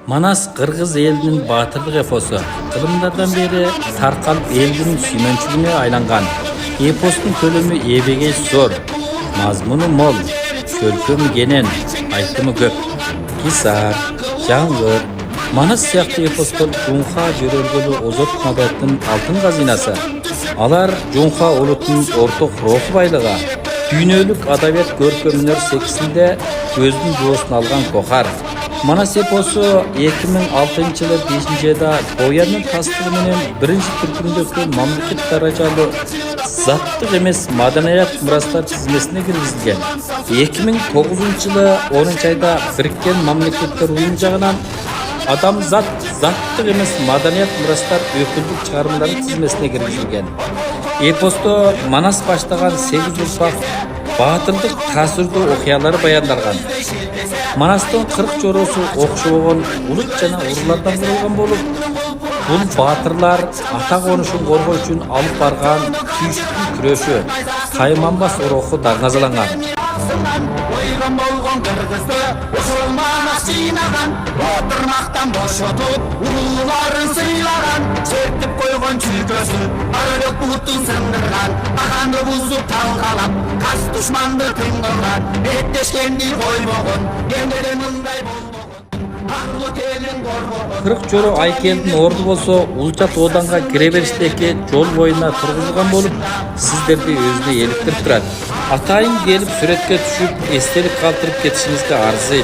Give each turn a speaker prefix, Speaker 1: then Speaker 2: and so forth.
Speaker 1: Манас Кыргыз элинин батырлык эпосу кылымдардан бери таркалып элдин сүймөнчүгүнө айланган. Эпостун көлөмү эбегей зор, мазмуну мол, чөлкөмү кенен, айтымы көп. Кисар, жаңгыр, Манас сыяктуу эпостор Жунха жөрөлгөлү озот мадаттын алтын казинасы. Алар Жунха улутунун орток руху байлыгы, дүйнөлүк адабият көркөмүнөр секисинде көздүн жоосун алган кохар. Манас эпосу 2006 жылы 5-айда Боянын тастыгы менен биринчи түркүмдөгү мамлекет даражалуу заттык эмес маданият мурастар тизмесине киргизилген. 2009 жылы 10-айда Бириккен Мамлекеттер Уюму жагынан Адамзат заттык эмес маданият мурастар өкүлдүк чыгармалары тизмесине киргизилген. Эпосто Манас баштаган 8 урпак батырдык таасирдүү окуялары баяндалган. Манастын 40 жоросу окшобогон улут жана урлардан курулган болуп, бул батырлар ата конушун коргоо үчүн алып барган күйүштүү күрөшү, кайманбас уруху даңазаланган.
Speaker 2: Ойгон болгон кыргызды ушул Манас жыйнаган, отурмактан бошотуп улууларын сыйлаган, чертип койгон чүйкөсү аралык булуттун сындырган, аханды бузуп талкалап, кас душманды тыңгылган, беттешкенди койбогон, эмнеде мындай болбогон, арлы келин корбогон.
Speaker 1: 40 жоро Айкелдин орду болсо Улчат Оданга кире бериштеги жол боюна тургузулган болуп, сиздерди өзүнө эликтирип турат. Атайын келип сүрөткө түшүп, эстелик калтырып кетишиңизге арзы.